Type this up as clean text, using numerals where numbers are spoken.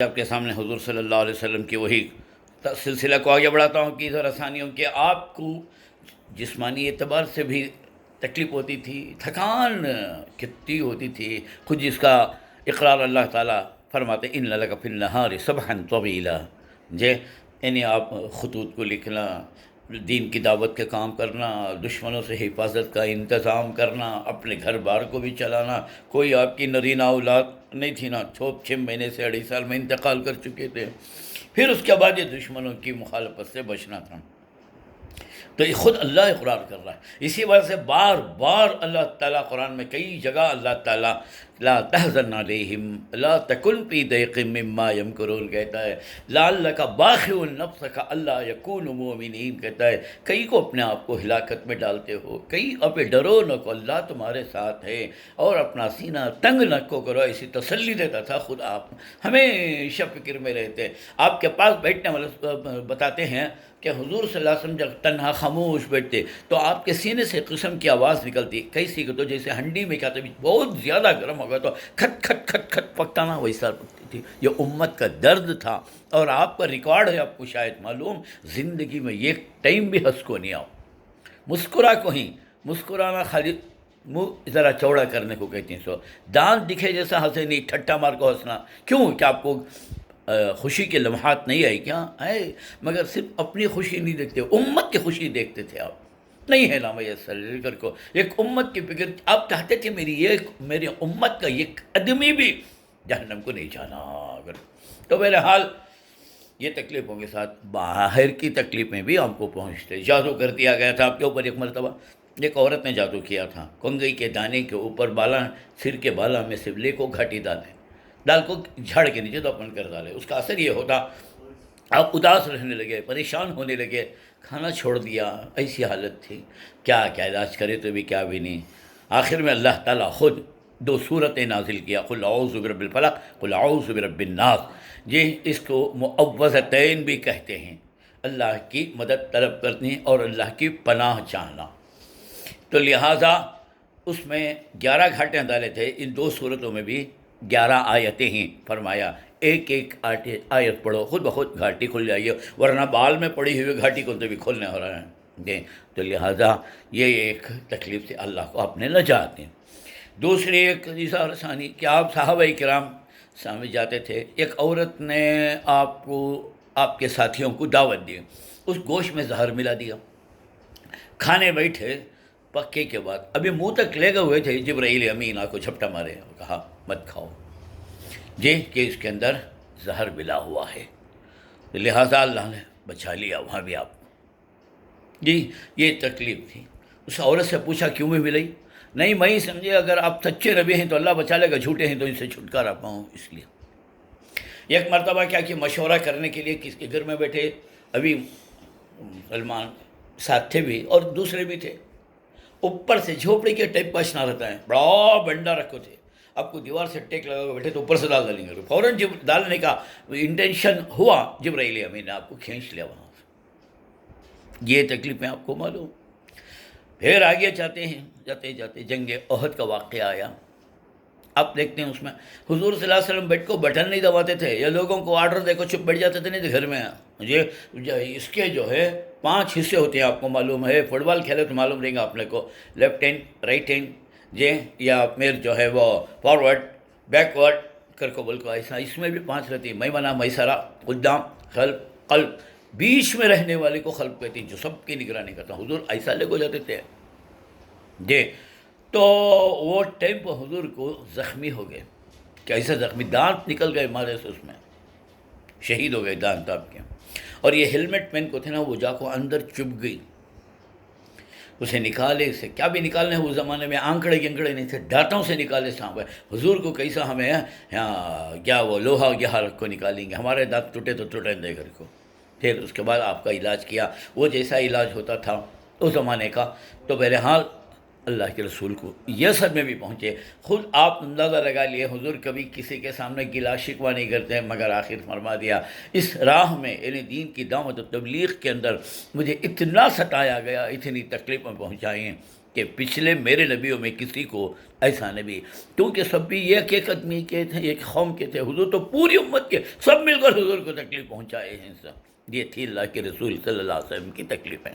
آپ کے سامنے حضور صلی اللہ علیہ وسلم کی وہی سلسلہ کو آگے بڑھاتا ہوں کہ آسانیوں کہ آپ کو جسمانی اعتبار سے بھی تکلیف ہوتی تھی، تھکان کتنی ہوتی تھی، خود جس کا اقرار اللہ تعالیٰ فرماتے ان لک فی النہار سبحا طویلا، یعنی آپ خطوط کو لکھنا، دین کی دعوت کے کام کرنا، دشمنوں سے حفاظت کا انتظام کرنا، اپنے گھر بار کو بھی چلانا، کوئی آپ کی نرینہ اولاد نہیں تھی نا، 6 مہینے سے 2.5 سال میں انتقال کر چکے تھے، پھر اس کے بعد یہ دشمنوں کی مخالفت سے بچنا تھا. تو یہ خود اللہ اقرار کر رہا ہے. اسی وجہ سے بار بار اللہ تعالیٰ قرآن میں کئی جگہ اللہ تعالیٰ لا تحزن علیہم لا تکن فی ضیق مما یمکرون کہتا ہے، لعلک باخع نفسک الا یکونوا مؤمنین کہتا ہے، کئی کو اپنے آپ کو ہلاکت میں ڈالتے ہو، کئی اب ڈرو نہ کو اللہ تمہارے ساتھ ہے، اور اپنا سینہ تنگ نہ کو کرو، ایسی تسلی دیتا تھا. خود آپ ہمیشہ فکر میں رہتے. آپ کے پاس بیٹھنے والے بتاتے ہیں کہ حضور صلی اللہ علیہ وسلم جب تنہا خاموش بیٹھتے تو آپ کے سینے سے قسم کی آواز نکلتی، کیسی کہ تو جیسے ہنڈی میں کہتے بہت زیادہ گرم ہو گیا تو کھٹ کھٹ کھٹ کھٹ پکتا نا ویسا پکتی تھی. یہ امت کا درد تھا، اور آپ کا ریکارڈ ہے، آپ کو شاید معلوم، زندگی میں ایک ٹائم بھی ہنس کو نہیں آؤ، مسکرا کو ہی مسکرانا خالی منہ ذرا چوڑا کرنے کو کہتے ہیں. سو دانت دکھے جیسا ہنسے نہیں، ٹھٹا مار کو ہنسنا کیوں؟ کہ آپ کو خوشی کے لمحات نہیں آئی کیا ہے؟ مگر صرف اپنی خوشی نہیں دیکھتے، امت کی خوشی دیکھتے تھے آپ. نہیں ہے نام یہ کو ایک امت کی فکر، آپ چاہتے تھے میری امت کا ایک آدمی بھی جہنم کو نہیں جانا. اگر تو بہرحال یہ تکلیفوں کے ساتھ باہر کی تکلیفیں بھی آپ کو پہنچتے. جادو کر دیا گیا تھا آپ کے اوپر. ایک مرتبہ ایک عورت نے جادو کیا تھا، کنگئی کے دانے کے اوپر بالا، سر کے بالا میں سے لے کو گھاٹی ڈالے، دال کو جھاڑ کے نیچے دفن کر ڈالے. اس کا اثر یہ ہوتا آپ اداس رہنے لگے، پریشان ہونے لگے، کھانا چھوڑ دیا، ایسی حالت تھی. کیا علاج کرے تو بھی کیا بھی نہیں. آخر میں اللہ تعالیٰ خود 2 سورتیں نازل کیا، قل اعوذ برب الفلق قل اعوذ برب الناس. اس کو معوذتین بھی کہتے ہیں، اللہ کی مدد طلب کرنی اور اللہ کی پناہ چاہنا. تو لہٰذا اس میں 11 گھاٹیاں ڈالے تھے. ان 2 صورتوں میں بھی 11 آیتیں ہیں. فرمایا ایک ایک آیت پڑھو، خود بخود گھاٹی کھل جائیے، ورنہ بال میں پڑی ہوئی گھاٹی کو تو بھی کھولنے ہو رہا ہے. تو لہٰذا یہ ایک تکلیف سے اللہ کو اپنے نجات دیں. دوسری ایک اظہار ثانی کہ آپ صحابہ کرام سامنے جاتے تھے، ایک عورت نے آپ کے ساتھیوں کو دعوت دی، اس گوشت میں زہر ملا دیا. کھانے بیٹھے، پکے کے بعد ابھی منہ تک لے گئے ہوئے تھے، جبرائیل امین آپ کو جھپٹا مارے اور کہا مت کھاؤ، کہ اس کے اندر زہر ملا ہوا ہے. لہٰذا اللہ نے بچا لیا وہاں بھی آپ. یہ تکلیف تھی. اس عورت سے پوچھا کیوں میں ملی؟ نہیں میں ہی سمجھے اگر آپ سچے نبی ہیں تو اللہ بچا لے گا، جھوٹے ہیں تو ان سے چھٹکارا پاؤں اس لیے. ایک مرتبہ کیا کہ مشورہ کرنے کے لیے کس کے گھر میں بیٹھے، ابھی سلمان ساتھ تھے بھی اور دوسرے بھی تھے. اوپر سے جھوپڑی کے ٹائپ کا اشنا رہتا ہے، بڑا بنڈا رکھو تھے، آپ کو دیوار سے ٹیک لگا کے بیٹھے تو اوپر سے ڈال ڈالیں گے. فوراً جب ڈالنے کا انٹینشن ہوا، جبرائیل امین نے آپ کو کھینچ لیا وہاں سے. یہ تکلیفیں آپ کو معلوم. پھر آگے جاتے جاتے جنگ احد کا واقعہ آیا. آپ دیکھتے ہیں اس میں حضور صلی اللہ علیہ وسلم بیٹھ کو بٹن نہیں دباتے تھے، یا لوگوں کو آرڈر دے کو چپ بیٹھ جاتے تھے. نہیں تو گھر میں اس کے جو ہے 5 حصے ہوتے ہیں، آپ کو معلوم ہے. فٹ بال کھیلے تو معلوم رہے گا اپنے کو، لیفٹ ہینڈ، رائٹ ہینڈ، یا پھر جو ہے وہ فارورڈ، بیکورڈ کر کو بول کو ایسا. اس میں بھی 5 رہتی ہیں، میمنہ، میسرہ، قدام، خلف، قلب. بیچ میں رہنے والے کو خلف کہتی ہیں، جو سب کی نگرانی کرتا. حضور ایسا لے کو جاتے تھے. تو وہ ٹائم پر حضور کو زخمی ہو گئے، کہ ایسا زخمی دانت نکل گئے مارے سے، اس میں شہید ہو گئے دانت آپ کے. اور یہ ہیلمٹ پہن کو تھے نا، وہ جا کو اندر چپ گئی. اسے نکالے، اسے کیا بھی نکالنے اس زمانے میں آنکڑے گنکڑے نہیں تھے، دانتوں سے نکالے سانپ. حضور کو کیسا ہمیں کیا وہ لوہا گیا کو نکالیں گے، ہمارے دانت ٹوٹے تو ٹوٹے دے گھر کو. پھر اس کے بعد آپ کا علاج کیا، وہ جیسا علاج ہوتا تھا اس زمانے کا. تو بہرحال اللہ کے رسول کو یہ صدمے بھی پہنچے. خود آپ اندازہ لگا لیے، حضور کبھی کسی کے سامنے گلا شکوہ نہیں کرتے، مگر آخر فرما دیا اس راہ میں، یعنی دین کی دعوت و تبلیغ کے اندر مجھے اتنا ستایا گیا، اتنی تکلیفیں پہنچائی ہیں کہ پچھلے میرے نبیوں میں کسی کو ایسا نبی، کیونکہ سب بھی ایک ایک آدمی کے تھے، ایک قوم کے تھے، حضور تو پوری امت کے سب مل کر حضور کو تکلیف پہنچائے ہیں سب. یہ تھی اللہ کے رسول صلی اللہ علیہ وسلم کی تکلیفیں.